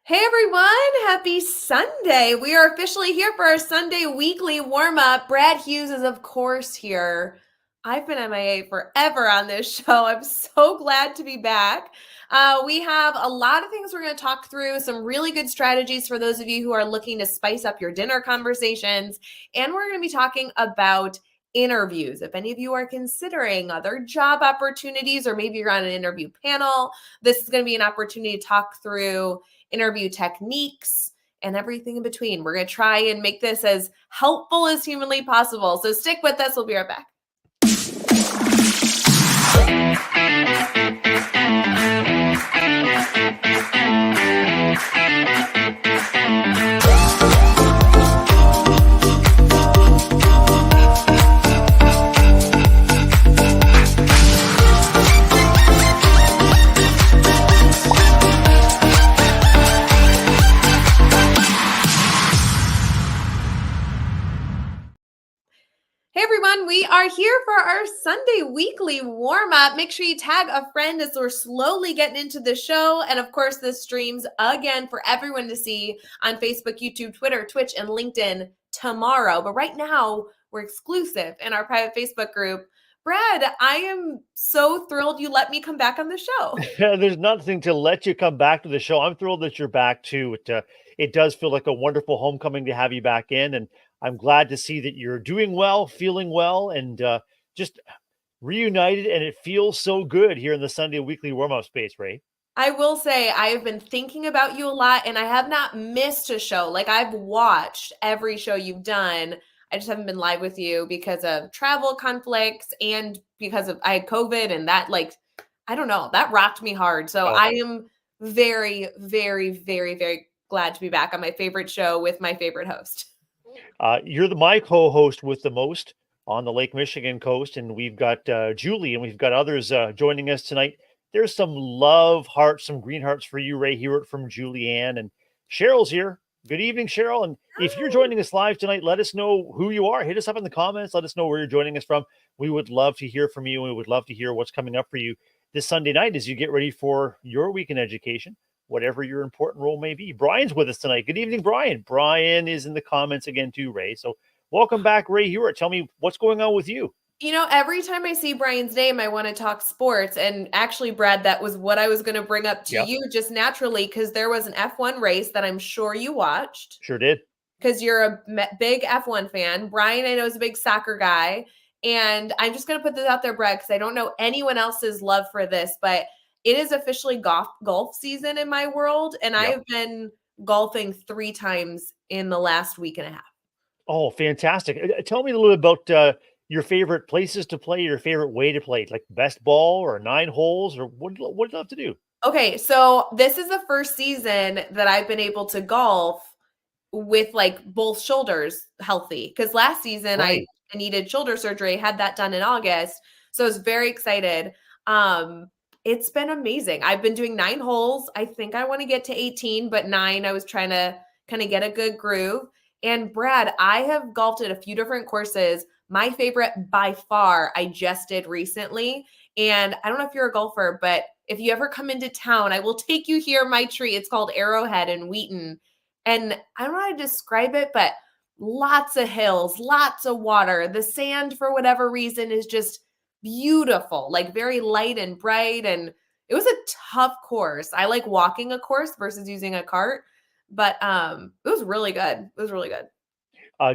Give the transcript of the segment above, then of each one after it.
Hey everyone, happy Sunday. We are officially here for our Sunday weekly warm up. Brad Hughes is, of course, here. I've been MIA forever on this show. I'm so glad to be back. We have a lot of things we're going to talk through, some really good strategies for those of you who are looking to spice up your dinner conversations. And we're going to be talking about interviews. If any of you are considering other job opportunities, or maybe you're on an interview panel, this is going to be an opportunity to talk through interview techniques, and everything in between. We're going to try and make this as helpful as humanly possible. So stick with us. We'll be right back. Hey everyone, we are here for our Sunday weekly warm up. Make sure you tag a friend as we're slowly getting into the show. And of course, this streams again for everyone to see on Facebook, YouTube, Twitter, Twitch, and LinkedIn tomorrow. But right now, we're exclusive in our private Facebook group. Brad, I am so thrilled you let me come back on the show. There's nothing to let you come back to the show. I'm thrilled that you're back too. It does feel like a wonderful homecoming to have you back in, and I'm glad to see that you're doing well, feeling well, and just reunited. And it feels so good here in the Sunday weekly warm up space, Ray. I will say I have been thinking about you a lot, and I have not missed a show. Like, I've watched every show you've done. I just haven't been live with you because of travel conflicts and because of I had COVID, and that, like, I don't know, that rocked me hard. So Oh, I am very, very, very, very glad to be back on my favorite show with my favorite host. you're my co-host with the most on the Lake Michigan coast, and we've got Julie, and we've got others joining us tonight. There's some love hearts, some green hearts for you, Ray. Hear it from Julianne, and Cheryl's here. Good evening, Cheryl. And if you're Hi. joining us live tonight, let us know who you are. Hit us up in the comments. Let us know where you're joining us from. We would love to hear from you. We would love to hear what's coming up for you this Sunday night as you get ready for your week in education, whatever your important role may be. Brian's with us tonight. Good evening, Brian. Brian is in the comments again too, Ray. So welcome back, Ray Hewitt. Tell me what's going on with you. You know, every time I see Brian's name, I want to talk sports. And actually, Brad, that was what I was going to bring up to Yep, you just naturally, because there was an F1 race that I'm sure you watched sure did. because you're a big F1 fan. Brian, I know, is a big soccer guy. And I'm just going to put this out there, Brad, because I don't know anyone else's love for this, but it is officially golf season in my world. And I Yep. have been golfing 3 times in the last week and a half. Oh, fantastic. Tell me a little bit about your favorite places to play, your favorite way to play, like best ball or 9 holes, or what do you love to do? Okay, so this is the first season that I've been able to golf with like both shoulders healthy. Because last season I Right. needed shoulder surgery, had that done in August. So I was very excited. Um, it's been amazing. I've been doing 9 holes. I think I want to get to 18, but 9, I was trying to kind of get a good groove. And Brad, I have golfed at a few different courses. My favorite by far, I just did recently. And I don't know if you're a golfer, but if you ever come into town, I will take you here, my tree. It's called Arrowhead in Wheaton. And I don't know how to describe it, but lots of hills, lots of water. The sand, for whatever reason, is just beautiful, like very light and bright. And it was a tough course. I like walking a course versus using a cart, but it was really good. It was really good.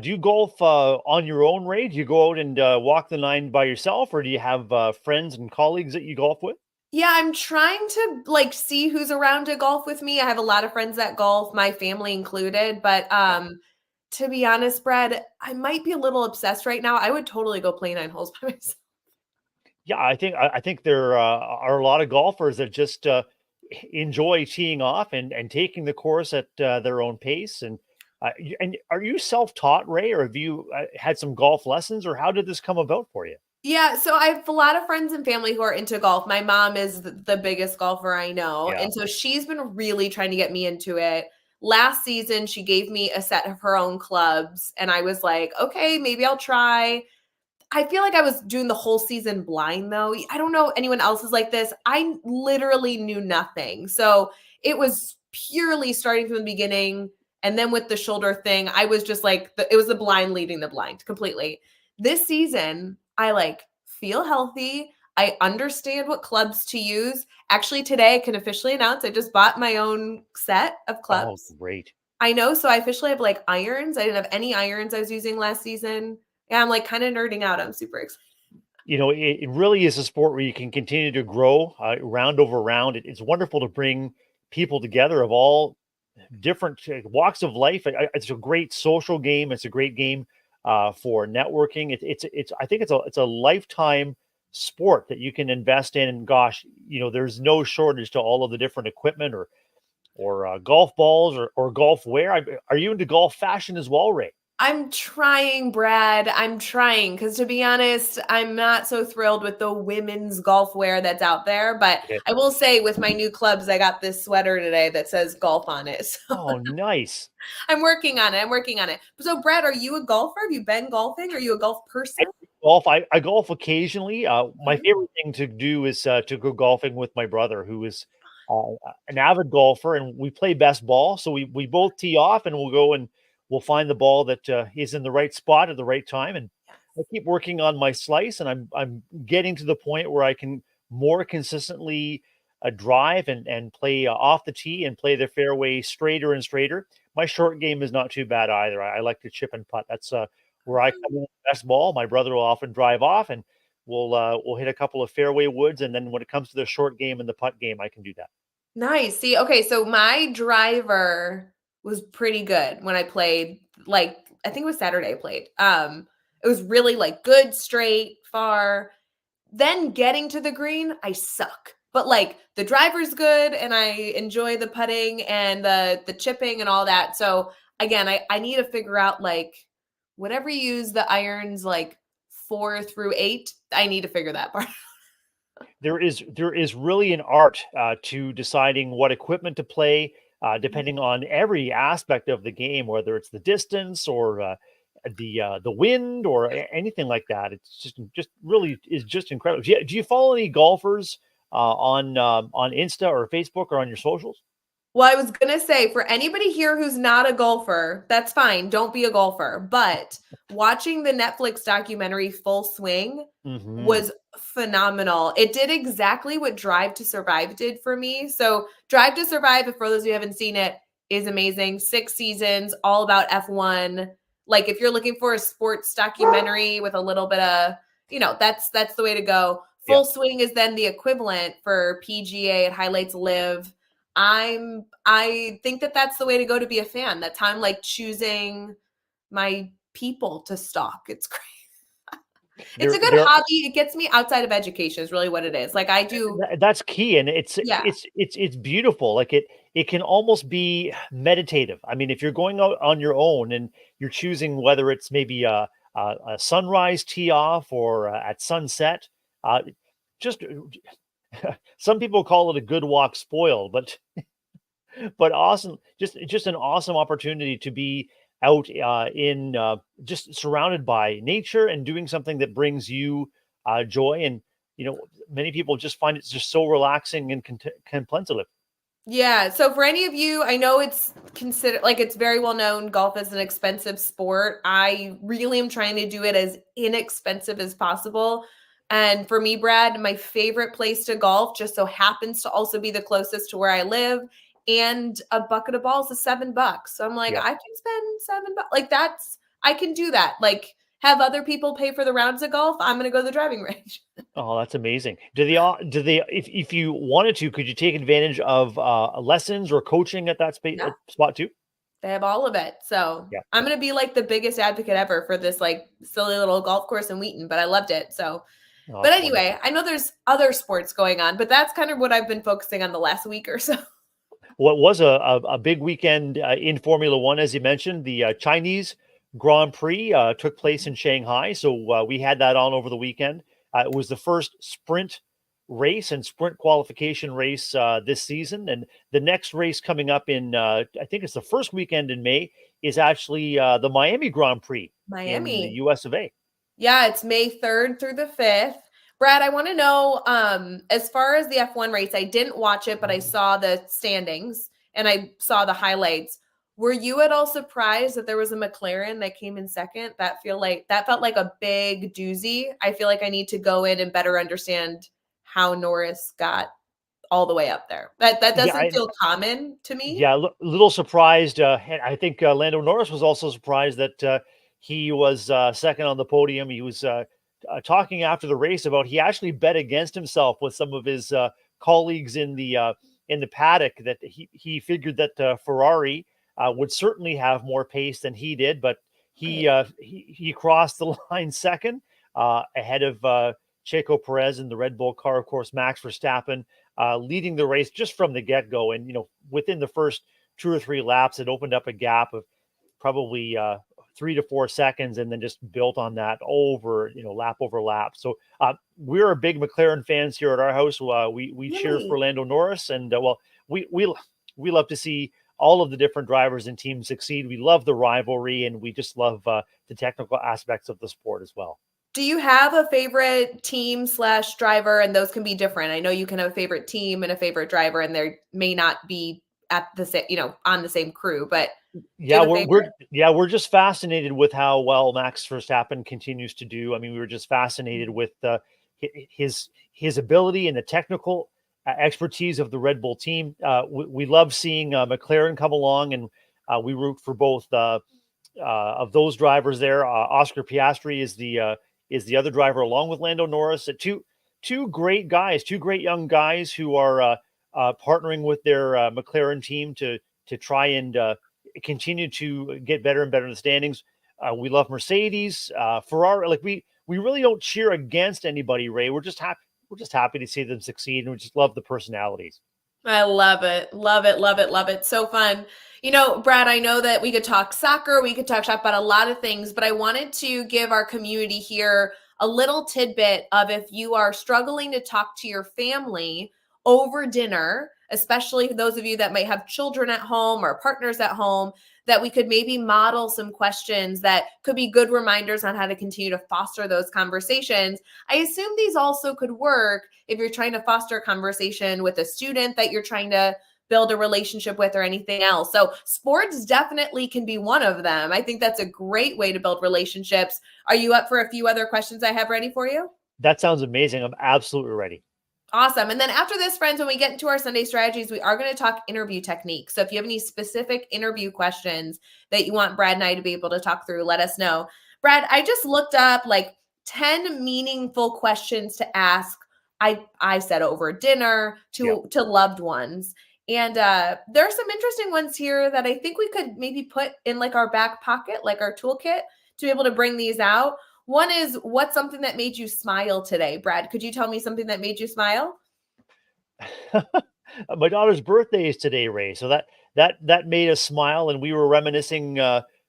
Do you golf on your own, Ray? Do you go out and walk the 9 by yourself, or do you have friends and colleagues that you golf with? Yeah, I'm trying to like see who's around to golf with me. I have a lot of friends that golf, my family included, but Yeah. to be honest, Brad, I might be a little obsessed right now. I would totally go play 9 holes by myself. Yeah, I think there are a lot of golfers that just enjoy teeing off and taking the course at their own pace. And are you self-taught, Ray, or have you had some golf lessons, or how did this come about for you? Yeah, so I have a lot of friends and family who are into golf. My mom is the biggest golfer I know, Yeah. and so she's been really trying to get me into it. Last season, she gave me a set of her own clubs, and I was like, "Okay, maybe I'll try." I feel like I was doing the whole season blind though. I don't know if anyone else is like this. I literally knew nothing. So it was purely starting from the beginning. And then with the shoulder thing, I was just like, it was the blind leading the blind completely. This season, I like feel healthy. I understand what clubs to use. Actually, today I can officially announce I just bought my own set of Oh, clubs. great. I know. So I officially have like irons. I didn't have any irons I was using last season. Yeah, I'm like kind of nerding out. I'm super excited. It really is a sport where you can continue to grow round over round. It's wonderful to bring people together of all different walks of life. It's a great social game. It's a great game for networking. It's I think it's a lifetime sport that you can invest in. And gosh, there's no shortage to all of the different equipment or golf balls or golf wear. Are you into golf fashion as well, Ray? I'm trying, Brad. I'm trying because to be honest, I'm not so thrilled with the women's golf wear that's out there. But Okay. I will say, with my new clubs, I got this sweater today that says golf on it. So Oh, nice. I'm working on it. I'm working on it. So, Brad, are you a golfer? Have you been golfing? Are you a golf I person? golf. I golf occasionally. My Mhm. favorite thing to do is to go golfing with my brother, who is an avid golfer, and we play best ball. So we both tee off, and we'll go and we'll find the ball that is in the right spot at the right time. And I keep working on my slice, and I'm getting to the point where I can more consistently drive and play off the tee and play the fairway straighter and straighter. My short game is not too bad either. I like to chip and putt. That's where I come in with the best ball. My brother will often drive off, and we'll hit a couple of fairway woods. And then when it comes to the short game and the putt game, I can do that. Nice. See, okay, so my driver was pretty good when I played, like I think it was Saturday I played. It was really like good, straight, far. Then getting to the green, I suck. But like the driver's good and I enjoy the putting and the chipping and all that. So again, I need to figure out like whatever you use the irons like 4 through 8. I need to figure that part. There is really an art to deciding what equipment to play, depending on every aspect of the game, whether it's the distance or the wind or anything like that. It's just really is just incredible. Do you follow any golfers on Insta or Facebook or on your socials? Well, I was gonna say for anybody here who's not a golfer, that's fine. Don't be a golfer. But watching the Netflix documentary Full Swing Hmm. was phenomenal. It did exactly what Drive to Survive did for me. So, Drive to Survive, for those of you who haven't seen it, is amazing. 6 seasons, all about F1. Like if you're looking for a sports documentary with a little bit of, that's the way to go. Yeah. Full Swing is then the equivalent for PGA. It highlights live. I think that that's the way to go to be a fan. That's how I'm like choosing my people to stalk. It's great. It's a There, good there hobby. It gets me outside of education is really what it is. Like I do, That's key, and it's yeah. it's it's it's beautiful. Like it can almost be meditative. I mean, if you're going out on your own and you're choosing whether it's maybe a sunrise tee off or at sunset, just some people call it a good walk spoil, but awesome. Just an awesome opportunity to be out in just surrounded by nature and doing something that brings you joy. And many people just find it just so relaxing and contemplative. Yeah. So for any of you, I know it's considered like it's very well known golf is an expensive sport. I really am trying to do it as inexpensive as possible. And for me, Brad, my favorite place to golf just so happens to also be the closest to where I live. And a bucket of balls is $7. So I'm like, Yeah. I can spend $7. Like I can do that. Like have other people pay for the rounds of golf. I'm going to go to the driving range. Oh, that's amazing. Do they, if you wanted to, could you take advantage of lessons or coaching at that Yeah. spot too? They have all of it. So Yeah. I'm gonna be like the biggest advocate ever for this like silly little golf course in Wheaton, but I loved it. So, Oh, but that's wonderful. anyway, I know there's other sports going on, but that's kind of what I've been focusing on the last week or so. What was a big weekend in Formula One, as you mentioned, the Chinese Grand Prix took place in Shanghai. So we had that on over the weekend. It was the first sprint race and sprint qualification race this season. And the next race coming up in, I think it's the first weekend in May, is actually the Miami Grand Prix in the Miami. US of A. Yeah, it's May 3rd through the 5th. Brad, I want to know as far as the F1 race, I didn't watch it, but I saw the standings and I saw the highlights. Were you at all surprised that there was a McLaren that came in second? That felt like a big doozy. I feel like I need to go in and better understand how Norris got all the way up there. That Yeah, doesn't feel common to me. yeah, a little surprised. And I think Lando Norris was also surprised that he was second on the podium. He was talking after the race about he actually bet against himself with some of his colleagues in the paddock, that he figured that Ferrari would certainly have more pace than he did, but Right. he crossed the line second ahead of Checo Perez in the Red Bull car. Of course, Max Verstappen leading the race just from the get-go. And, within the first 2 or 3 laps, it opened up a gap of probably 3 to 4 seconds, and then just built on that over, lap over lap. So we're big McLaren fans here at our house. We cheer for Really? Lando Norris, and we love to see all of the different drivers and teams succeed. We love the rivalry, and we just love the technical aspects of the sport as well. Do you have a favorite team slash driver? And those can be different. I know you can have a favorite team and a favorite driver, and they may not be at the same, on the same crew, but do you Yeah, have a we're favorite? we're yeah, we're just fascinated with how well Max Verstappen continues to do. I mean, we were just fascinated with his ability and the technical expertise of the Red Bull team. We love seeing McLaren come along, and we root for both of those drivers there. Oscar Piastri is the other driver, along with Lando Norris. Two great guys, two great young guys who are partnering with their McLaren team to try and continue to get better and better in the standings. We love Mercedes, Ferrari. Like we really don't cheer against anybody, Ray. We're just happy. We're just happy to see them succeed, and we just love the personalities. I love it. Love it. Love it. Love it. So fun. Brad, I know that we could talk soccer, we could talk shop about a lot of things, but I wanted to give our community here a little tidbit of, if you are struggling to talk to your family over dinner, especially those of you that might have children at home or partners at home, that we could maybe model some questions that could be good reminders on how to continue to foster those conversations. I assume these also could work if you're trying to foster a conversation with a student that you're trying to build a relationship with, or anything else. So sports definitely can be one of them. I think that's a great way to build relationships. Are you up for a few other questions I have ready for you? That sounds amazing. I'm absolutely ready. Awesome. And then after this, friends, when we get into our Sunday strategies, we are going to talk interview techniques. So if you have any specific interview questions that you want Brad and I to be able to talk through, let us know. Brad, I just looked up like 10 meaningful questions to ask. I said over dinner to loved ones. And there are some interesting ones here that I think we could maybe put in like our back pocket, like our toolkit, to be able to bring these out. One is, what's something that made you smile today? Brad, could you tell me something that made you smile? My daughter's birthday is today, Ray. So that made us smile, and we were reminiscing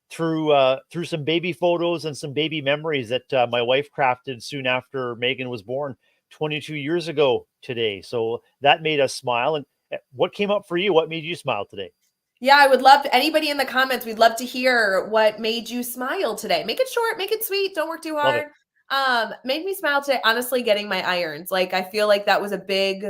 through some baby photos and some baby memories that my wife crafted soon after Megan was born 22 years ago today. So that made us smile. And what came up for you? What made you smile today? Yeah, I would love to, anybody in the comments, we'd love to hear what made you smile today. Make it short, make it sweet, don't work too Love it. hard. Made me smile today, honestly, getting my irons. Like, I feel like that was a big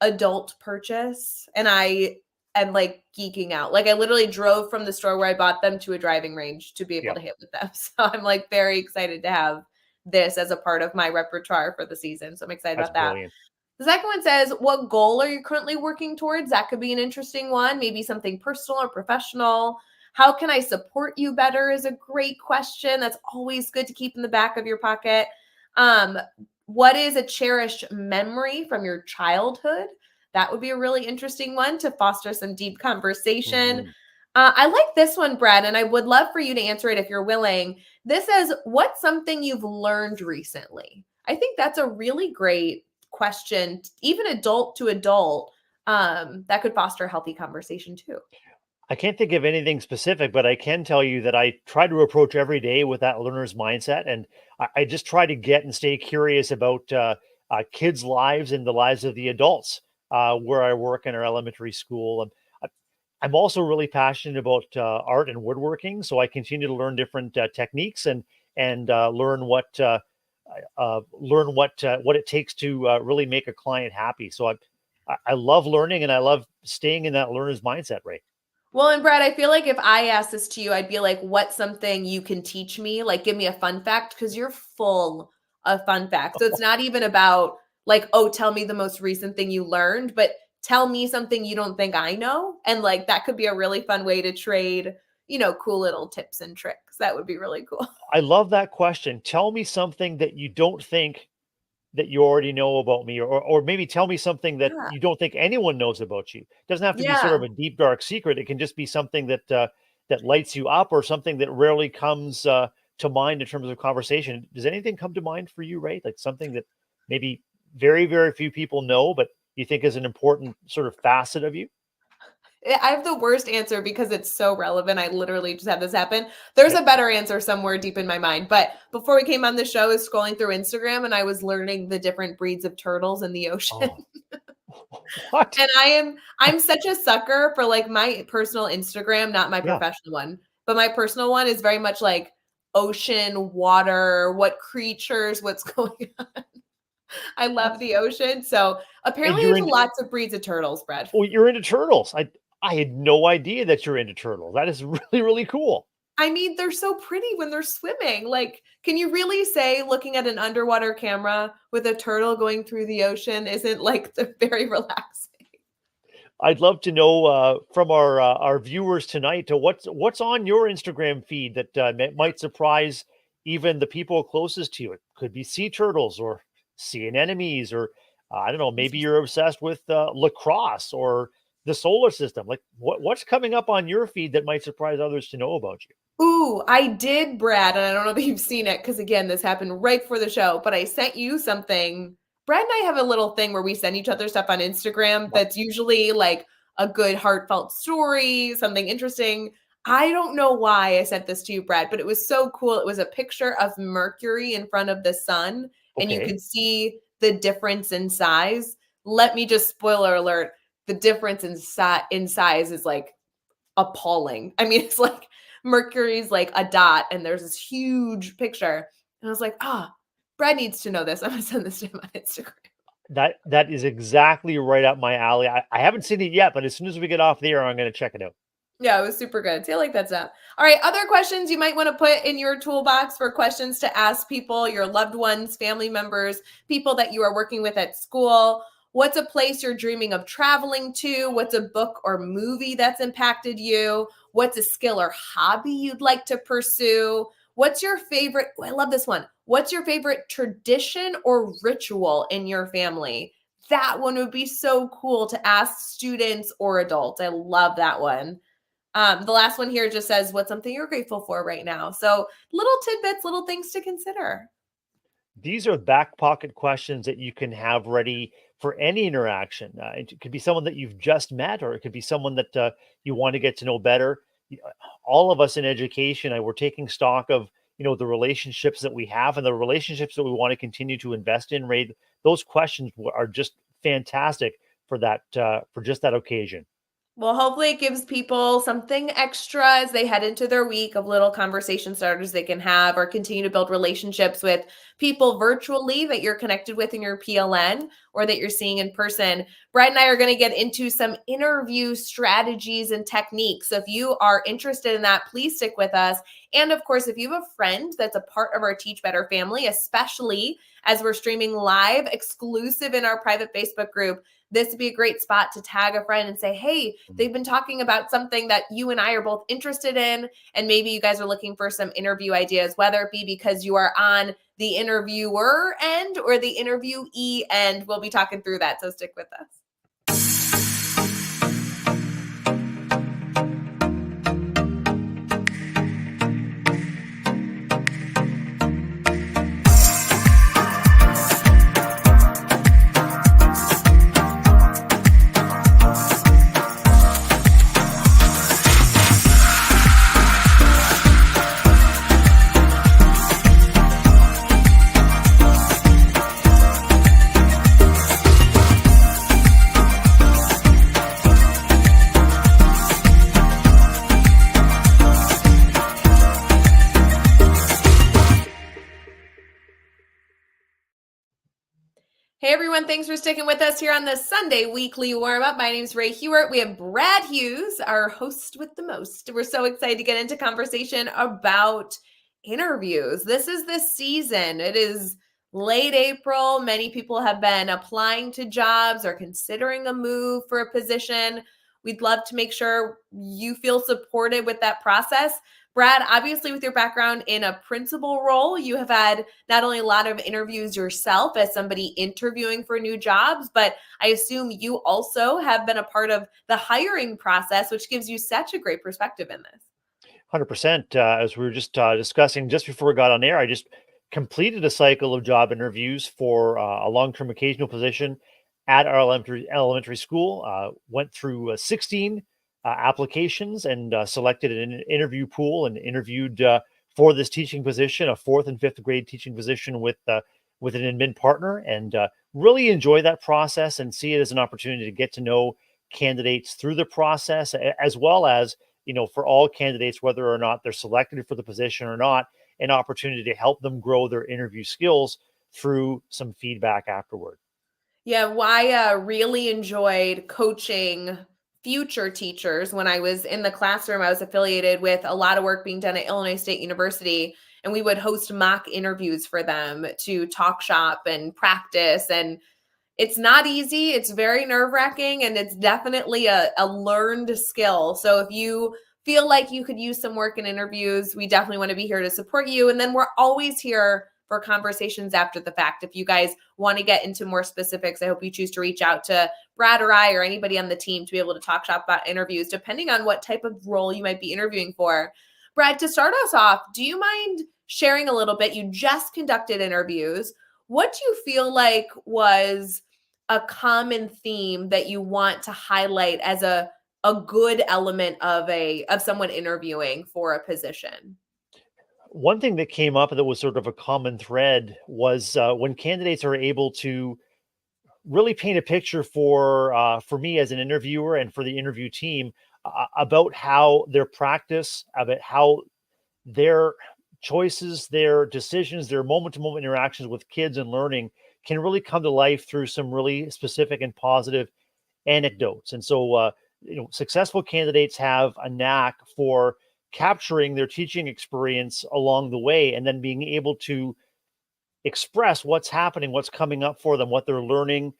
adult purchase, and I am like geeking out. Like, I literally drove from the store where I bought them to a driving range to be able Yeah, to hit with them. So I'm like very excited to have this as a part of my repertoire for the season. So I'm excited that's about that. brilliant. The second one says, what goal are you currently working towards? That could be an interesting one, maybe something personal or professional. How can I support you better is a great question. That's always good to keep in the back of your pocket. What is a cherished memory from your childhood? That would be a really interesting one to foster some deep conversation. Mhm. I like this one, Brad, and I would love for you to answer it if you're willing. This says, what's something you've learned recently? I think that's a really great question, even adult to adult, that could foster a healthy conversation too. I can't think of anything specific, but I can tell you that I try to approach every day with that learner's mindset, and I just try to get and stay curious about kids' lives and the lives of the adults where I work in our elementary school. And I'm also really passionate about art and woodworking, so I continue to learn different techniques and learn what it takes to really make a client happy. So I love learning, and I love staying in that learner's mindset, Ray. Well, and Brad, I feel like if I asked this to you, I'd be like, what's something you can teach me? Like, give me a fun fact, because you're full of fun facts. So it's not even about like, oh, tell me the most recent thing you learned, but tell me something you don't think I know. And like, that could be a really fun way to trade, cool little tips and tricks. That would be really cool. I love that question. Tell me something that you don't think that you already know about me, or maybe tell me something that Yeah. you don't think anyone knows about you. It doesn't have to be sort Yeah. of a deep, dark secret. It can just be something that that lights you up, or something that rarely comes to mind in terms of conversation. Does anything come to mind for you, Ray? Like something that maybe very, very few people know, but you think is an important sort of facet of you? I have the worst answer because it's so relevant. I literally just had this happen. There's Okay. a better answer somewhere deep in my mind. But before we came on the show, I was scrolling through Instagram and I was learning the different breeds of turtles in the ocean. Oh, what? And I'm such a sucker for like my personal Instagram, not my Yeah. professional one, but my personal one is very much like ocean, water, what creatures, what's going on. I love the ocean. So And apparently you're there's in. lots of breeds of turtles, Brad. Oh, you're into turtles. I had no idea that you're into turtles. That is really, really cool. I mean, they're so pretty when they're swimming. Like, can you really say looking at an underwater camera with a turtle going through the ocean isn't like the very relaxing? I'd love to know from our viewers tonight to what's on your Instagram feed that might surprise even the people closest to you. It could be sea turtles or sea anemones, or I don't know. Maybe you're obsessed with lacrosse or the solar system. Like what's coming up on your feed that might surprise others to know about you? Ooh, I did, Brad, and I don't know if you've seen it because again, this happened right before the show, but I sent you something. Brad and I have a little thing where we send each other stuff on Instagram Yep. that's usually like a good heartfelt story, something interesting. I don't know why I sent this to you, Brad, but it was so cool. It was a picture of Mercury in front of the sun, and you Okay. could see the difference in size. Let me just spoiler alert, the difference in size is like appalling. I mean, it's like Mercury's like a dot and there's this huge picture. And I was like, Brad needs to know this. I'm gonna send this to him on Instagram. That is exactly right up my alley. I haven't seen it yet, but as soon as we get off the air, I'm going to check it out. Yeah, it was super good. See, I like that stuff. All right, other questions you might want to put in your toolbox for questions to ask people, your loved ones, family members, people that you are working with at school. What's a place you're dreaming of traveling to? What's a book or movie that's impacted you? What's a skill or hobby you'd like to pursue? What's your favorite? Oh, I love this one. What's your favorite tradition or ritual in your family? That one would be so cool to ask students or adults. I love that one. The last one here just says, what's something you're grateful for right now? So little tidbits, little things to consider. These are back pocket questions that you can have ready for any interaction. It could be someone that you've just met, or it could be someone that you want to get to know better. All of us in education, we're taking stock of the relationships that we have and the relationships that we want to continue to invest in. Ray, those questions are just fantastic for that for just that occasion. Well, hopefully it gives people something extra as they head into their week of little conversation starters they can have or continue to build relationships with people virtually that you're connected with in your PLN or that you're seeing in person. Brad and I are going to get into some interview strategies and techniques. So if you are interested in that, please stick with us. And of course, if you have a friend that's a part of our Teach Better family, especially as we're streaming live exclusive in our private Facebook group, this would be a great spot to tag a friend and say, hey, they've been talking about something that you and I are both interested in. And maybe you guys are looking for some interview ideas, whether it be because you are on the interviewer end or the interviewee end. We'll be talking through that. So stick with us. Hey everyone, thanks for sticking with us here on the Sunday weekly warm up. My name's Ray Hewart. We have Brad Hughes, our host with the most. We're so excited to get into conversation about interviews. This is the season. It is late April. Many people have been applying to jobs or considering a move for a position. We'd love to make sure you feel supported with that process. Brad, obviously, with your background in a principal role, you have had not only a lot of interviews yourself as somebody interviewing for new jobs, but I assume you also have been a part of the hiring process, which gives you such a great perspective in this. 100%. As we were just discussing just before we got on air, I just completed a cycle of job interviews for a long-term occasional position at our elementary school. Went through 16 applications and selected an interview pool and interviewed for this teaching position, a fourth and fifth grade teaching position with an admin partner, and really enjoy that process and see it as an opportunity to get to know candidates through the process, as well as for all candidates, whether or not they're selected for the position or not, an opportunity to help them grow their interview skills through some feedback afterward. Yeah, well, I really enjoyed coaching future teachers. When I was in the classroom, I was affiliated with a lot of work being done at Illinois State University, and we would host mock interviews for them to talk shop and practice. And it's not easy. It's very nerve-wracking, and it's definitely a learned skill. So if you feel like you could use some work in interviews, we definitely want to be here to support you. And then we're always here for conversations after the fact. If you guys want to get into more specifics, I hope you choose to reach out to Brad or I or anybody on the team to be able to talk shop about interviews, depending on what type of role you might be interviewing for. Brad, to start us off, do you mind sharing a little bit? You just conducted interviews. What do you feel like was a common theme that you want to highlight as a good element of someone interviewing for a position? One thing that came up that was sort of a common thread was when candidates are able to really paint a picture for me as an interviewer and for the interview team about how their practice, about how their choices, their decisions, their moment-to-moment interactions with kids and learning can really come to life through some really specific and positive anecdotes. And so, successful candidates have a knack for capturing their teaching experience along the way and then being able to express what's happening, what's coming up for them, what they're learning,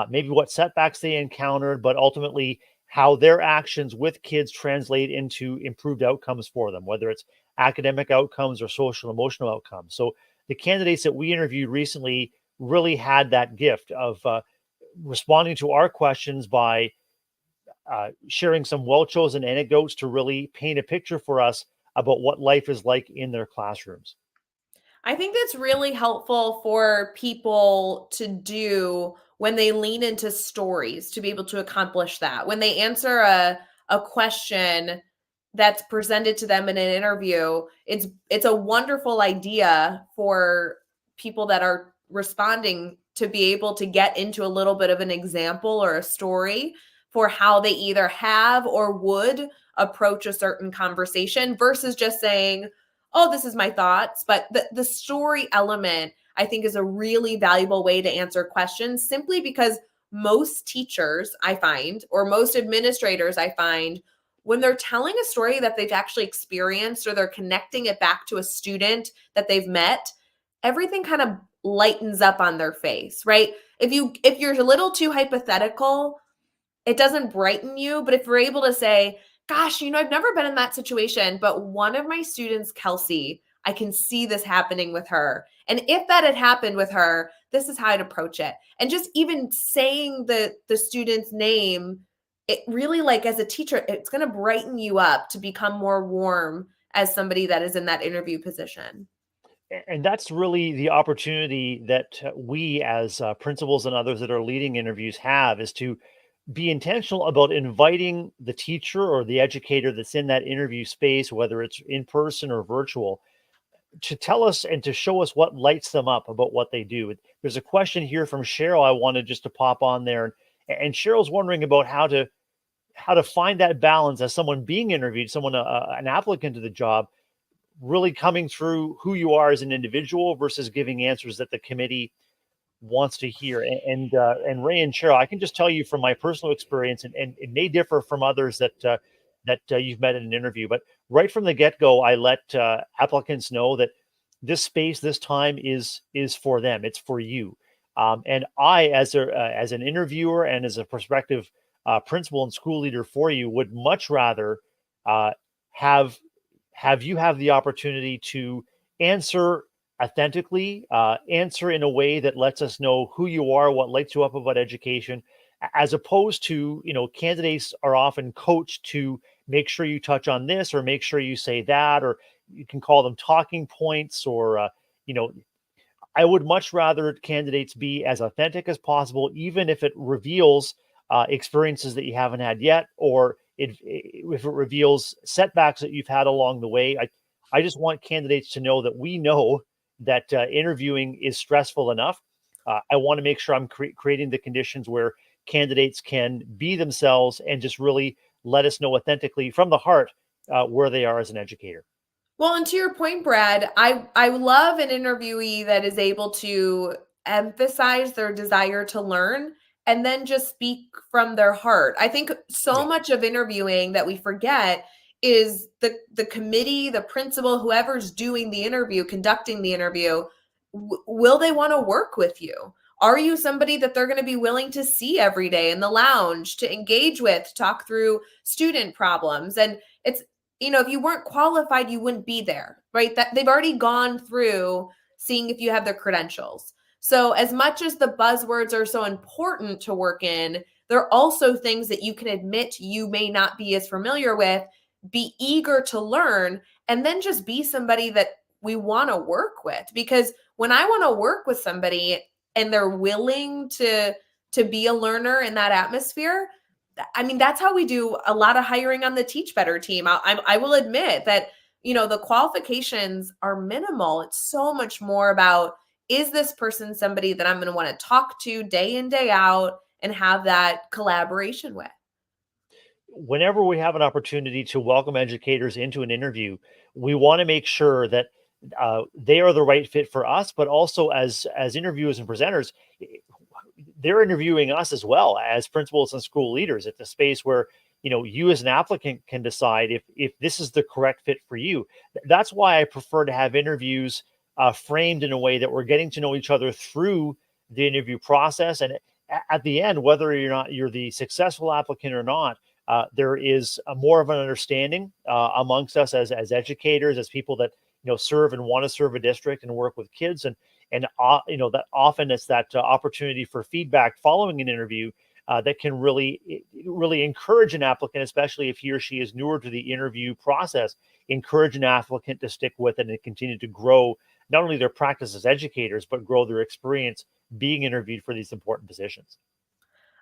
maybe what setbacks they encountered, but ultimately how their actions with kids translate into improved outcomes for them, whether it's academic outcomes or social emotional outcomes. So the candidates that we interviewed recently really had that gift of responding to our questions by sharing some well-chosen anecdotes to really paint a picture for us about what life is like in their classrooms. I think that's really helpful for people to do when they lean into stories to be able to accomplish that. When they answer a question that's presented to them in an interview, it's a wonderful idea for people that are responding to be able to get into a little bit of an example or a story for how they either have or would approach a certain conversation versus just saying, oh, this is my thoughts. But the story element, I think, is a really valuable way to answer questions simply because most teachers, I find, or most administrators, I find, when they're telling a story that they've actually experienced or they're connecting it back to a student that they've met, everything kind of lightens up on their face, right? If you're a little too hypothetical, it doesn't brighten you. But if you're able to say, gosh, I've never been in that situation, but one of my students, Kelsey, I can see this happening with her. And if that had happened with her, this is how I'd approach it. And just even saying the student's name, it really, like, as a teacher, it's going to brighten you up to become more warm as somebody that is in that interview position. And that's really the opportunity that we as principals and others that are leading interviews have, is to be intentional about inviting the teacher or the educator that's in that interview space, whether it's in person or virtual, to tell us and to show us what lights them up about what they do. There's a question here from Cheryl I wanted just to pop on there. And Cheryl's wondering about how to find that balance as someone being interviewed, someone, an applicant to the job, really coming through who you are as an individual versus giving answers that the committee wants to hear. And Ray and Cheryl, I can just tell you from my personal experience, and it may differ from others that you've met in an interview, but right from the get-go, I let applicants know that this space, this time is for them. It's for you. And I, as an interviewer and as a prospective principal and school leader for you, would much rather uh, have you have the opportunity to answer authentically, answer in a way that lets us know who you are, what lights you up about education, as opposed to, candidates are often coached to make sure you touch on this or make sure you say that, or you can call them talking points, or, I would much rather candidates be as authentic as possible, even if it reveals experiences that you haven't had yet, or if it reveals setbacks that you've had along the way. I just want candidates to know that we know that interviewing is stressful enough. I want to make sure I'm creating the conditions where candidates can be themselves and just really let us know authentically from the heart where they are as an educator. Well, and to your point, Brad, I love an interviewee that is able to emphasize their desire to learn and then just speak from their heart. I think so Yeah. much of interviewing that we forget is the committee, the principal, whoever's doing the interview, conducting the interview, will they want to work with you? Are you somebody that they're going to be willing to see every day in the lounge, to engage with, talk through student problems? And it's, if you weren't qualified, you wouldn't be there, right? That they've already gone through seeing if you have the credentials. So as much as the buzzwords are so important to work in, there are also things that you can admit you may not be as familiar with, be eager to learn, and then just be somebody that we want to work with. Because when I want to work with somebody and they're willing to be a learner in that atmosphere, I mean, that's how we do a lot of hiring on the Teach Better team. I will admit that, the qualifications are minimal. It's so much more about, is this person somebody that I'm going to want to talk to day in, day out and have that collaboration with? Whenever we have an opportunity to welcome educators into an interview, we want to make sure that they are the right fit for us, but also as interviewers and presenters, they're interviewing us as well as principals and school leaders. It's a space where you as an applicant can decide if this is the correct fit for you. That's why I prefer to have interviews framed in a way that we're getting to know each other through the interview process, and at the end, whether you're the successful applicant or not, there is more of an understanding amongst us as educators, as people that serve and want to serve a district and work with kids, and that often it's that opportunity for feedback following an interview that can really encourage an applicant, especially if he or she is newer to the interview process, encourage an applicant to stick with it and continue to grow not only their practice as educators, but grow their experience being interviewed for these important positions.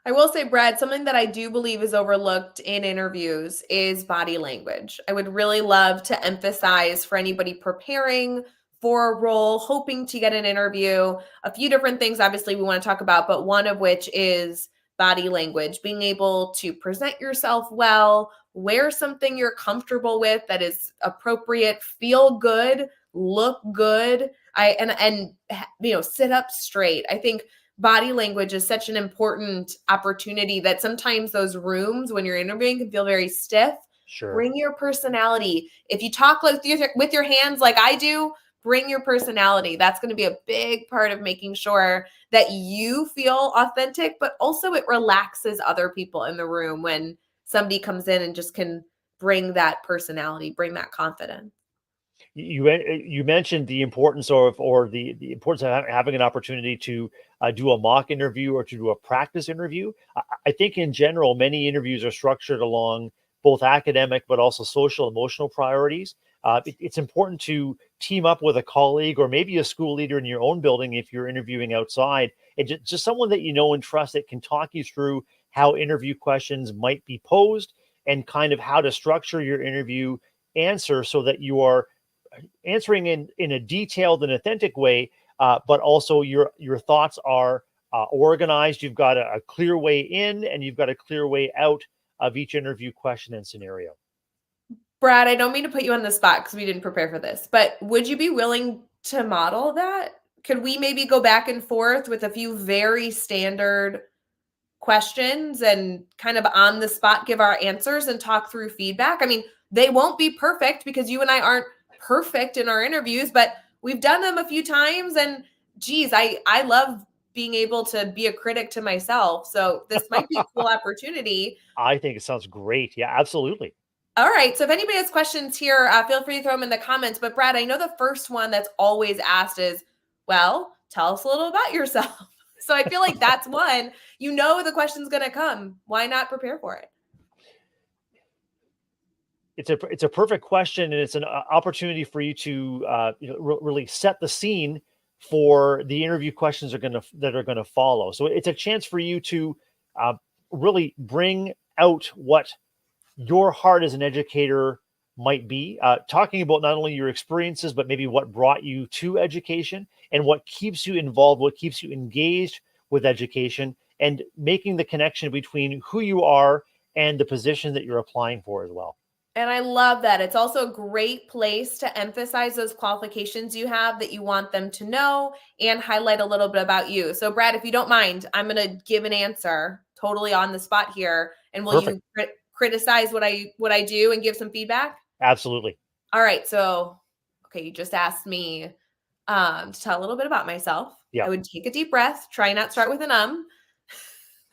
I will say, Brad, something that I do believe is overlooked in interviews is body language. I would really love to emphasize for anybody preparing for a role, hoping to get an interview, a few different things, obviously, we want to talk about, but one of which is body language, being able to present yourself well, wear something you're comfortable with that is appropriate, feel good, look good, and sit up straight. I think body language is such an important opportunity that sometimes those rooms when you're interviewing can feel very stiff. Sure. Bring your personality. If you talk with your hands like I do, bring your personality. That's going to be a big part of making sure that you feel authentic, but also it relaxes other people in the room when somebody comes in and just can bring that personality, bring that confidence. You mentioned the importance the importance of having an opportunity to do a mock interview or to do a practice interview. I think in general, many interviews are structured along both academic but also social emotional priorities. It's important to team up with a colleague or maybe a school leader in your own building if you're interviewing outside, and just someone that you know and trust that can talk you through how interview questions might be posed and kind of how to structure your interview answer so that you are answering in a detailed and authentic way, but also your thoughts are organized. You've got a clear way in and you've got a clear way out of each interview question and scenario. Brad, I don't mean to put you on the spot because we didn't prepare for this, but would you be willing to model that? could we maybe go back and forth with a few very standard questions and kind of on the spot give our answers and talk through feedback? I mean, they won't be perfect because you and I aren't perfect in our interviews, but we've done them a few times, and geez, I love being able to be a critic to myself. So this might be a cool opportunity. I think it sounds great. Yeah, absolutely. All right. So if anybody has questions here, feel free to throw them in the comments. But Brad, I know the first one that's always asked is, well, tell us a little about yourself. So I feel like that's one. You know the question's going to come. Why not prepare for it? It's a perfect question, and it's an opportunity for you to really set the scene for the interview questions that are going to follow. So it's a chance for you to uh, really bring out what your heart as an educator might be, talking about not only your experiences, but maybe what brought you to education and what keeps you involved, what keeps you engaged with education, and making the connection between who you are and the position that you're applying for as well. And I love that. It's also a great place to emphasize those qualifications you have that you want them to know and highlight a little bit about you. So, Brad, if you don't mind, I'm going to give an answer totally on the spot here. And will Perfect. you criticize what I do and give some feedback? Absolutely. All right. So, okay, you just asked me to tell a little bit about myself. Yeah. I would take a deep breath, try not start with an That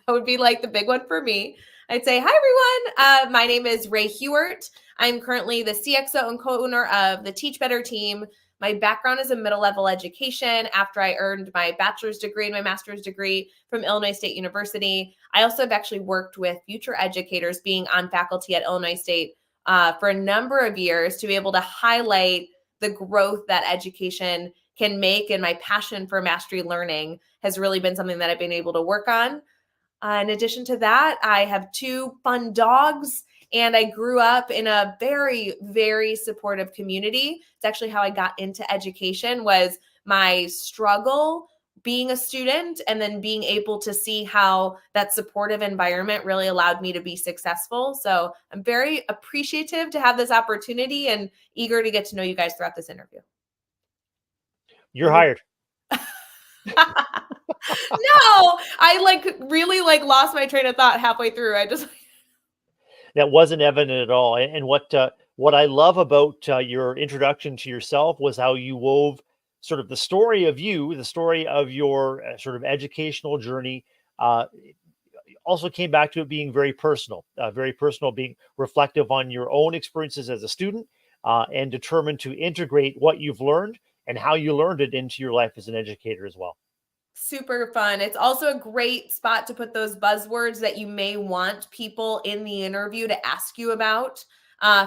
would be like the big one for me. I'd say, hi, everyone. My name is Ray Hewart. I'm currently the CXO and co-owner of the Teach Better team. My background is in middle level education after I earned my bachelor's degree and my master's degree from Illinois State University. I also have actually worked with future educators being on faculty at Illinois State for a number of years to be able to highlight the growth that education can make. And my passion for mastery learning has really been something that I've been able to work on. In addition to that, I have 2 fun dogs, and I grew up in a very, very supportive community. It's actually how I got into education, was my struggle being a student and then being able to see how that supportive environment really allowed me to be successful. So I'm very appreciative to have this opportunity and eager to get to know you guys throughout this interview. You're hired. No, I really lost my train of thought halfway through. I just That wasn't evident at all. And what I love about your introduction to yourself was how you wove sort of the story of you, the story of your sort of educational journey. Also came back to it being very personal, being reflective on your own experiences as a student, and determined to integrate what you've learned and how you learned it into your life as an educator as well. super fun. It's also a great spot to put those buzzwords that you may want people in the interview to ask you about.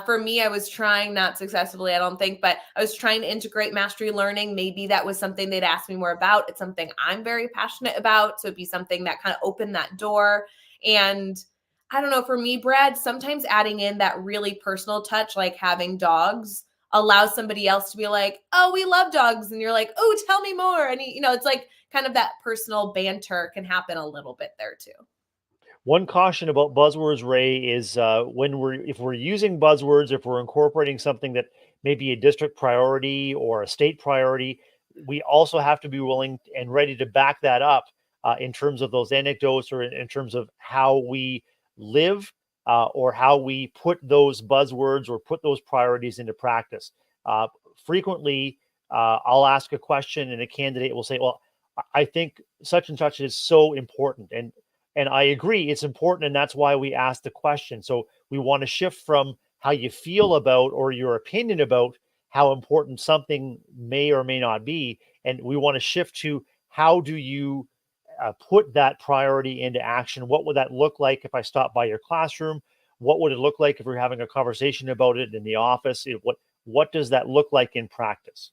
For me, I was trying, not successfully, I don't think, but I was trying to integrate mastery learning. Maybe that was something they'd ask me more about. It's something I'm very passionate about. So it'd be something that kind of opened that door. And I don't know, for me, Brad, sometimes adding in that really personal touch, like having dogs, allows somebody else to be like, oh, we love dogs. And you're like, oh, tell me more. And, it's like kind of that personal banter can happen a little bit there too. One caution about buzzwords, Ray, is if we're using buzzwords, if we're incorporating something that may be a district priority or a state priority, we also have to be willing and ready to back that up in terms of those anecdotes or in terms of how we live or how we put those buzzwords or put those priorities into practice. Frequently, I'll ask a question and a candidate will say, well, I think such and such is so important. And I agree, it's important, and that's why we ask the question. So we want to shift from how you feel about or your opinion about how important something may or may not be, and we want to shift to how do you put that priority into action? What would that look like if I stopped by your classroom? What would it look like if we're having a conversation about it in the office? What does that look like in practice?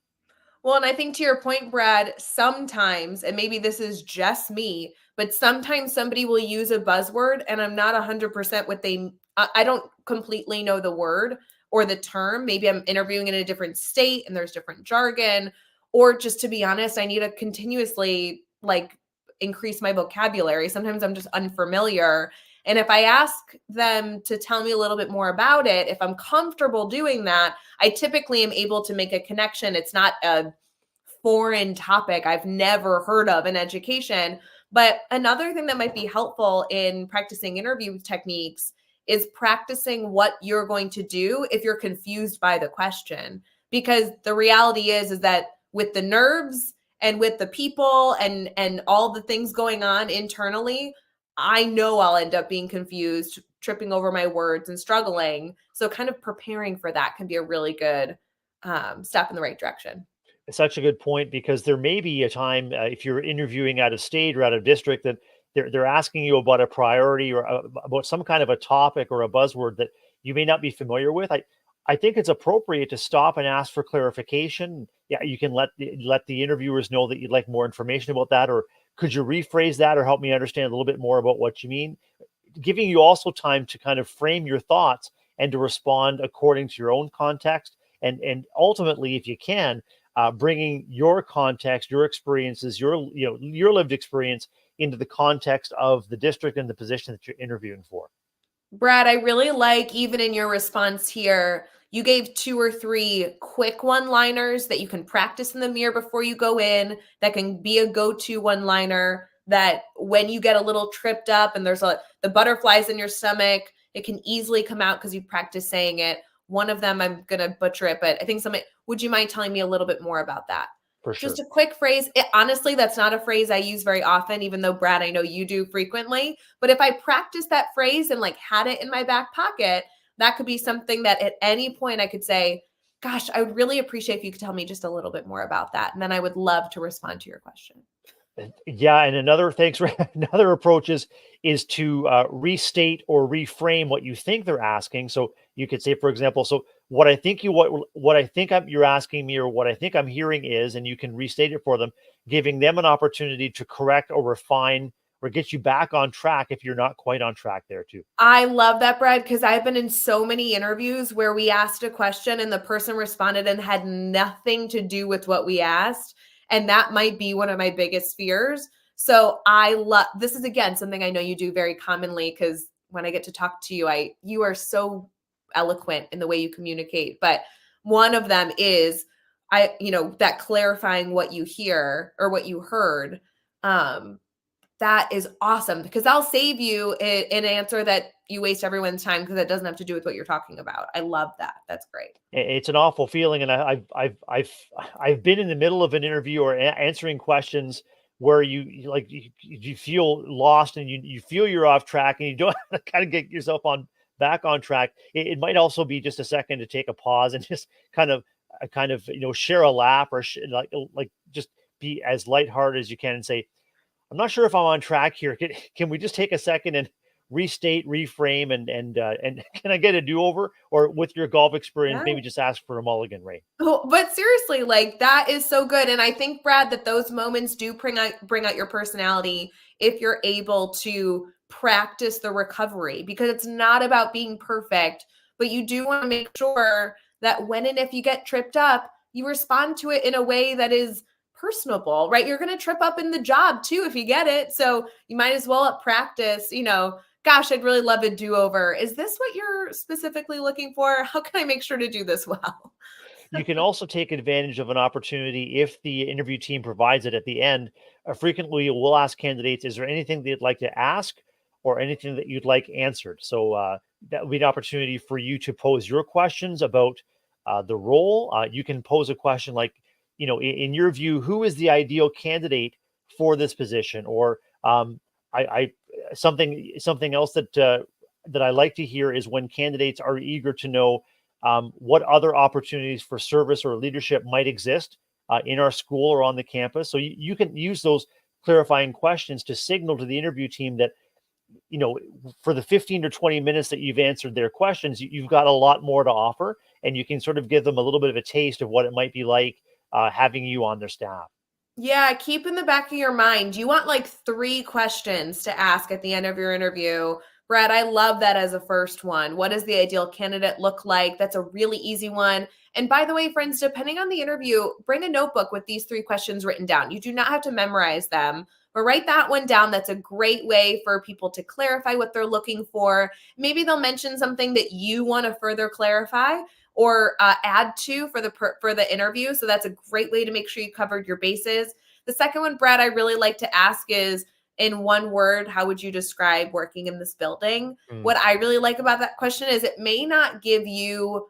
Well, and I think to your point, Brad, sometimes, and maybe this is just me, but sometimes somebody will use a buzzword and I'm not 100% what I don't completely know the word or the term. Maybe I'm interviewing in a different state and there's different jargon, or just to be honest, I need to continuously increase my vocabulary. Sometimes I'm just unfamiliar. And if I ask them to tell me a little bit more about it, if I'm comfortable doing that, I typically am able to make a connection. It's not a foreign topic I've never heard of in education. But another thing that might be helpful in practicing interview techniques is practicing what you're going to do if you're confused by the question. Because the reality is that with the nerves and with the people and all the things going on internally, I know I'll end up being confused, tripping over my words and struggling. So kind of preparing for that can be a really good step in the right direction. It's such a good point because there may be a time if you're interviewing out of state or out of district that they're asking you about a priority or about some kind of a topic or a buzzword that you may not be familiar with. I think it's appropriate to stop and ask for clarification. Yeah, you can let the interviewers know that you'd like more information about that, or could you rephrase that or help me understand a little bit more about what you mean? Giving you also time to kind of frame your thoughts and to respond according to your own context, and ultimately, if you can, bringing your context, your experiences, your lived experience into the context of the district and the position that you're interviewing for. Brad, I really like, even in your response here, you gave 2 or 3 quick one-liners that you can practice in the mirror before you go in, that can be a go-to one-liner that when you get a little tripped up and there's the butterflies in your stomach, it can easily come out because you practice saying it. One of them, I'm going to butcher it, but I think would you mind telling me a little bit more about that? For sure. Just a quick phrase. Honestly, that's not a phrase I use very often, even though, Brad, I know you do frequently. But if I practice that phrase and like had it in my back pocket, that could be something that at any point I could say, gosh, I would really appreciate if you could tell me just a little bit more about that. And then I would love to respond to your question. Yeah, and another thanks for another approach is to restate or reframe what you think they're asking. So you could say, for example, so what I think you're asking me, or what I think I'm hearing is, and you can restate it for them, giving them an opportunity to correct or refine or get you back on track if you're not quite on track there too. I love that, Brad, because I've been in so many interviews where we asked a question and the person responded and had nothing to do with what we asked. And that might be one of my biggest fears. So I love, this is again, something I know you do very commonly, because when I get to talk to you, you are so eloquent in the way you communicate. But one of them is that clarifying what you hear or what you heard. That is awesome, because I'll save you an answer that you waste everyone's time because it doesn't have to do with what you're talking about. I love that. That's great. It's an awful feeling, and I've been in the middle of an interview or answering questions where you feel lost and you feel you're off track and you don't kind of get yourself back on track. It might also be just a second to take a pause and just kind of share a laugh or like just be as lighthearted as you can and say, I'm not sure if I'm on track here. Can we just take a second and restate, reframe, and can I get a do-over? Or with your golf experience, maybe just ask for a mulligan, Ray. Oh, but seriously, like, that is so good. And I think, Brad, that those moments do bring out your personality if you're able to practice the recovery, because it's not about being perfect, but you do want to make sure that when and if you get tripped up, you respond to it in a way that is personable, right? You're going to trip up in the job too if you get it. So you might as well practice, gosh, I'd really love a do-over. Is this what you're specifically looking for? How can I make sure to do this well? You can also take advantage of an opportunity if the interview team provides it at the end. Frequently, we'll ask candidates, is there anything they'd like to ask or anything that you'd like answered? So that would be an opportunity for you to pose your questions about the role. You can pose a question like, in your view, who is the ideal candidate for this position? Or something else that I like to hear is when candidates are eager to know what other opportunities for service or leadership might exist in our school or on the campus. So you can use those clarifying questions to signal to the interview team that, for the 15 to 20 minutes that you've answered their questions, you've got a lot more to offer, and you can sort of give them a little bit of a taste of what it might be like having you on their staff. Yeah, keep in the back of your mind, you want like 3 questions to ask at the end of your interview. Brad, I love that as a first one. What does the ideal candidate look like? That's a really easy one. And by the way, friends, depending on the interview, bring a notebook with these 3 questions written down. You do not have to memorize them, but write that one down. That's a great way for people to clarify what they're looking for. Maybe they'll mention something that you want to further clarify or add to for the interview. So that's a great way to make sure you covered your bases. The second one, Brad, I really like to ask is, in one word, how would you describe working in this building? What I really like about that question is it may not give you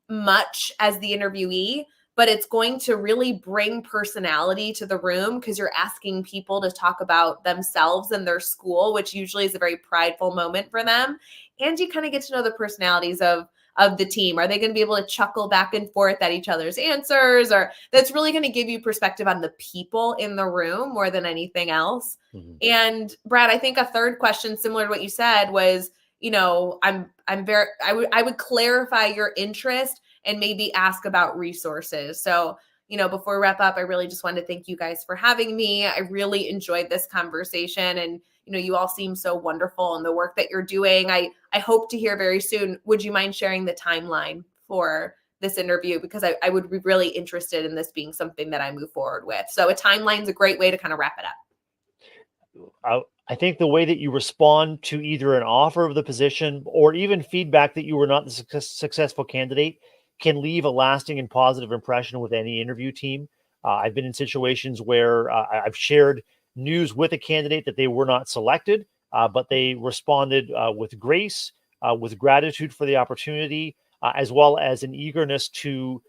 much as the interviewee, but it's going to really bring personality to the room because you're asking people to talk about themselves and their school, which usually is a very prideful moment for them. And you kind of get to know the personalities of the team. Are they going to be able to chuckle back and forth at each other's answers? Or that's really going to give you perspective on the people in the room more than anything else. Mm-hmm. And Brad, I think a third question similar to what you said was, I would clarify your interest and maybe ask about resources. So, before we wrap up, I really just wanted to thank you guys for having me. I really enjoyed this conversation, and you all seem so wonderful in the work that you're doing. I hope to hear very soon. Would you mind sharing the timeline for this interview? Because I would be really interested in this being something that I move forward with. So a timeline is a great way to kind of wrap it up. I think the way that you respond to either an offer of the position or even feedback that you were not the successful candidate can leave a lasting and positive impression with any interview team. I've been in situations where I've shared news with a candidate that they were not selected, but they responded with grace, with gratitude for the opportunity, as well as an eagerness to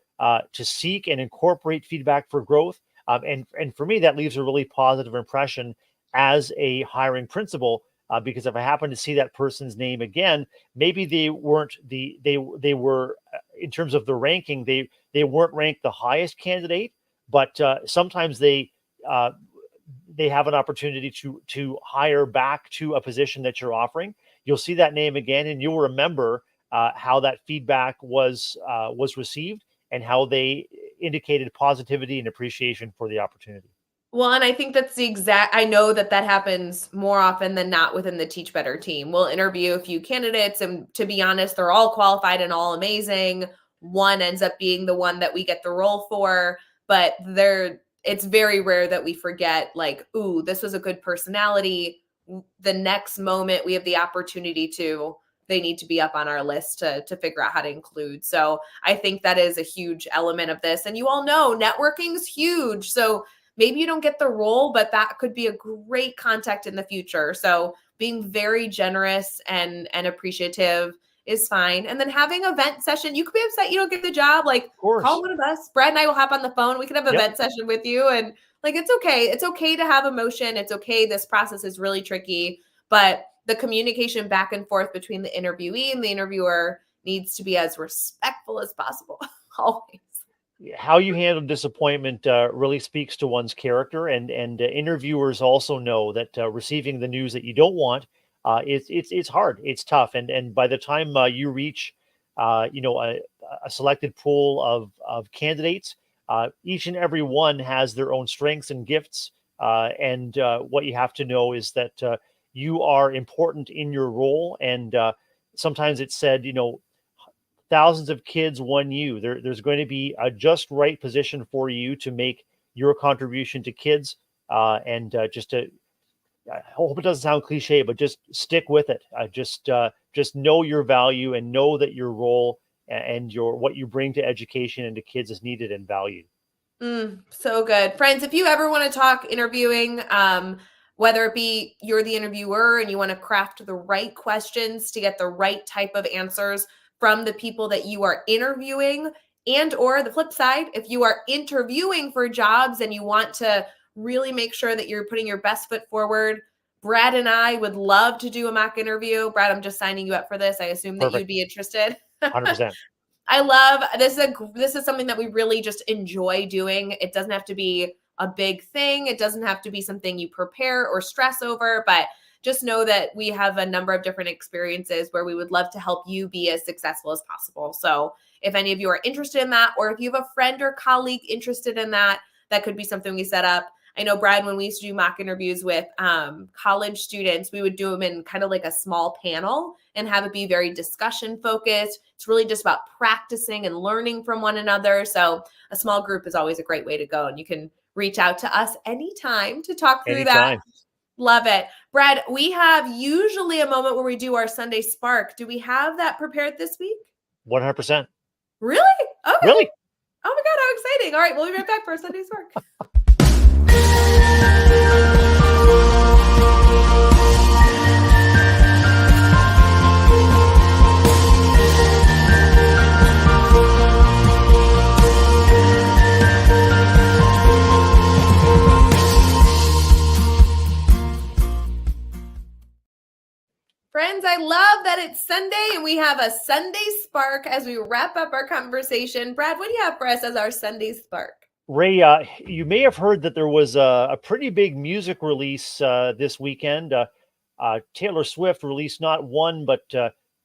seek and incorporate feedback for growth. And for me, that leaves a really positive impression as a hiring principal, because if I happen to see that person's name again, maybe they weren't they were in terms of the ranking, they weren't ranked the highest candidate, but sometimes they have an opportunity to hire back to a position that you're offering. You'll see that name again, and you'll remember how that feedback was received and how they indicated positivity and appreciation for the opportunity. Well, and I think that's I know that happens more often than not within the Teach Better team. We'll interview a few candidates, and to be honest, they're all qualified and all amazing. One ends up being the one that we get the role for, but it's very rare that we forget, like, ooh, this was a good personality. The next moment we have the opportunity they need to be up on our list to figure out how to include. So I think that is a huge element of this. And you all know networking is huge. So maybe you don't get the role, but that could be a great contact in the future. So being very generous and appreciative is fine. And then having an event session, you could be upset you don't get the job. Like, call one of us. Brad and I will hop on the phone. We can have an event session with you. And like, it's okay. It's okay to have emotion. It's okay. This process is really tricky, but the communication back and forth between the interviewee and the interviewer needs to be as respectful as possible. Always. How you handle disappointment really speaks to one's character, and interviewers also know that receiving the news that you don't want, it's hard, it's tough, and by the time you reach a selected pool of candidates, each and every one has their own strengths and gifts, and what you have to know is that you are important in your role, and sometimes it's said, thousands of kids, one you. There's going to be a just right position for you to make your contribution to kids. I hope it doesn't sound cliche, but just stick with it. Just know your value and know that your role and what you bring to education and to kids is needed and valued. So good. Friends, if you ever want to talk interviewing, whether it be you're the interviewer and you want to craft the right questions to get the right type of answers from the people that you are interviewing, and or the flip side, if you are interviewing for jobs and you want to really make sure that you're putting your best foot forward, Brad and I would love to do a mock interview. Brad, I'm just signing you up for this. I assume that You'd be interested. 100%. I love this. This is something that we really just enjoy doing. It doesn't have to be a big thing. It doesn't have to be something you prepare or stress over, but just know that we have a number of different experiences where we would love to help you be as successful as possible. So if any of you are interested in that, or if you have a friend or colleague interested in that, that could be something we set up. I know, Brad, when we used to do mock interviews with college students, we would do them in kind of like a small panel and have it be very discussion focused. It's really just about practicing and learning from one another. So a small group is always a great way to go. And you can reach out to us anytime to talk through that. Anytime. Love it. Brad, we have usually a moment where we do our Sunday Spark. Do we have that prepared this week? 100%. Really? Okay. Really? Oh my God, how exciting. All right, we'll be right back for our Sunday Spark. Friends, I love that it's Sunday and we have a Sunday Spark as we wrap up our conversation. Brad, what do you have for us as our Sunday Spark? Ray, you may have heard that there was a pretty big music release this weekend. Taylor Swift released not one, but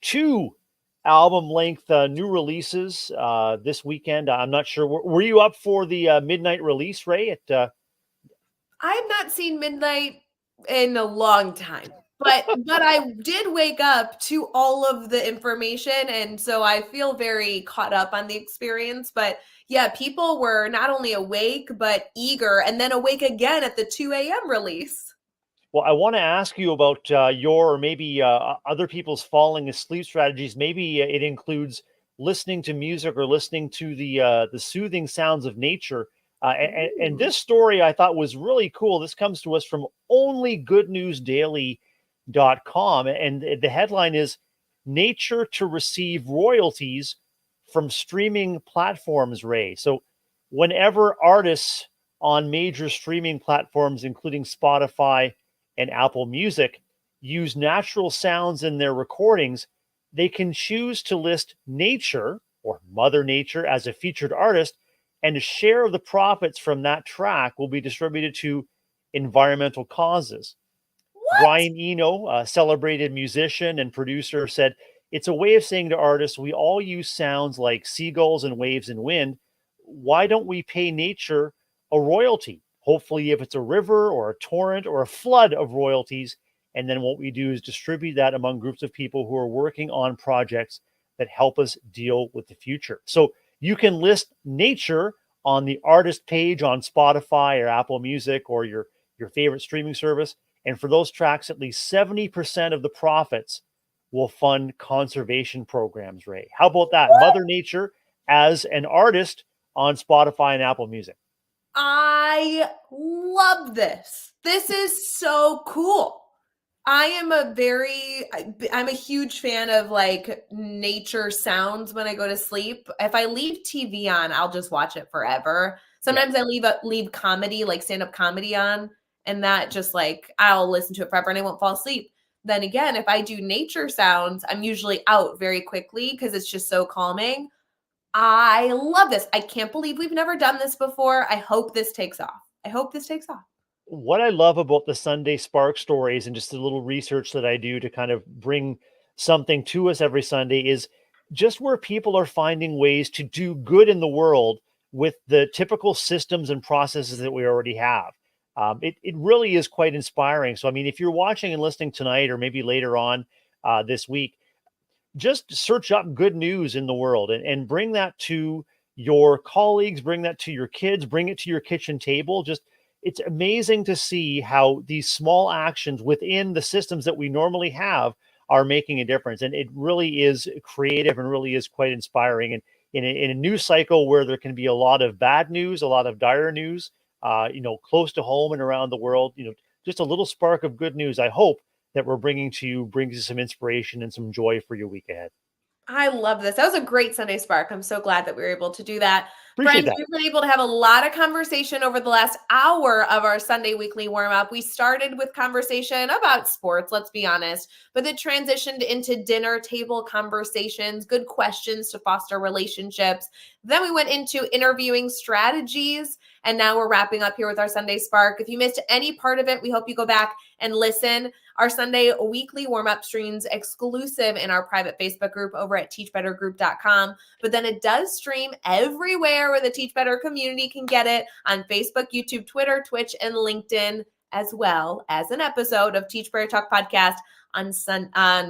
two album-length new releases this weekend. I'm not sure. Were you up for the midnight release, Ray? I have not seen Midnight in a long time. But I did wake up to all of the information, and so I feel very caught up on the experience. But yeah, people were not only awake, but eager, and then awake again at the 2 a.m. release. Well, I want to ask you about your or maybe other people's falling asleep strategies. Maybe it includes listening to music or listening to the soothing sounds of nature. And this story I thought was really cool. This comes to us from onlygoodnewsdaily.com, and the headline is "Nature to Receive Royalties from Streaming Platforms." Ray, so whenever artists on major streaming platforms including Spotify and Apple Music use natural sounds in their recordings, they can choose to list nature or Mother Nature as a featured artist, and a share of the profits from that track will be distributed to environmental causes. What? Brian Eno, a celebrated musician and producer, said, "It's a way of saying to artists, we all use sounds like seagulls and waves and wind. Why don't we pay nature a royalty? Hopefully, if it's a river or a torrent or a flood of royalties. And then what we do is distribute that among groups of people who are working on projects that help us deal with the future." So you can list nature on the artist page on Spotify or Apple Music or your favorite streaming service. And for those tracks, at least 70% of the profits will fund conservation programs, Ray. How about that? What? Mother Nature as an artist on Spotify and Apple Music. I love this. This is so cool. I'm a huge fan of like nature sounds when I go to sleep. If I leave TV on, I'll just watch it forever. Sometimes I leave comedy, like stand-up comedy on, and that just like I'll listen to it forever and I won't fall asleep. Then again, if I do nature sounds, I'm usually out very quickly because it's just so calming. I love this. I can't believe we've never done this before. I hope this takes off. What I love about the Sunday Spark stories and just the little research that I do to kind of bring something to us every Sunday is just where people are finding ways to do good in the world with the typical systems and processes that we already have. It really is quite inspiring. So, I mean, if you're watching and listening tonight or maybe later on this week, just search up good news in the world and bring that to your colleagues, bring that to your kids, bring it to your kitchen table. Just it's amazing to see how these small actions within the systems that we normally have are making a difference. And it really is creative and really is quite inspiring. And in a news cycle where there can be a lot of bad news, a lot of dire news, close to home and around the world, just a little spark of good news, I hope, that we're bringing to you brings you some inspiration and some joy for your week ahead. I love this. That was a great Sunday Spark. I'm so glad that we were able to do that. Appreciate Friends, that. we've been able to have a lot of conversation over the last hour of our Sunday weekly warm up. We started with conversation about sports, let's be honest, but it transitioned into dinner table conversations, good questions to foster relationships. Then we went into interviewing strategies, and now we're wrapping up here with our Sunday Spark. If you missed any part of it, we hope you go back and listen. Our Sunday weekly warm-up streams exclusive in our private Facebook group over at teachbettergroup.com. But then it does stream everywhere where the Teach Better community can get it on Facebook, YouTube, Twitter, Twitch, and LinkedIn, as well as an episode of Teach Better Talk podcast on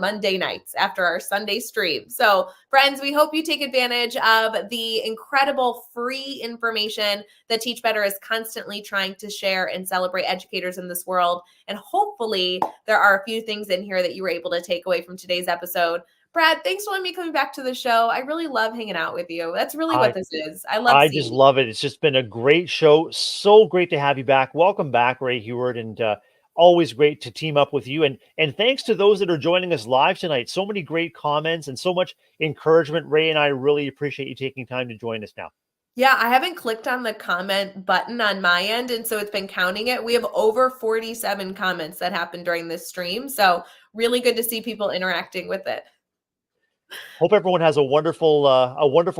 Monday nights after our Sunday stream. So friends, we hope you take advantage of the incredible free information that Teach Better is constantly trying to share and celebrate educators in this world. And hopefully there are a few things in here that you were able to take away from today's episode. Brad, thanks for letting me coming back to the show. I really love hanging out with you. That's really what this is. I just love it. It's just been a great show. So great to have you back. Welcome back, Ray Huard, and always great to team up with you. And thanks to those that are joining us live tonight. So many great comments and so much encouragement. Ray and I really appreciate you taking time to join us now. Yeah, I haven't clicked on the comment button on my end, and so it's been counting it. We have over 47 comments that happened during this stream. So really good to see people interacting with it. Hope everyone has a wonderful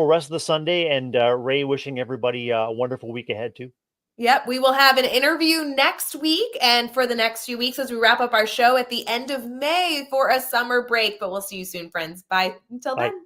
rest of the Sunday, and Ray, wishing everybody a wonderful week ahead too. Yep, we will have an interview next week and for the next few weeks as we wrap up our show at the end of May for a summer break. But we'll see you soon, friends. Bye. Until then.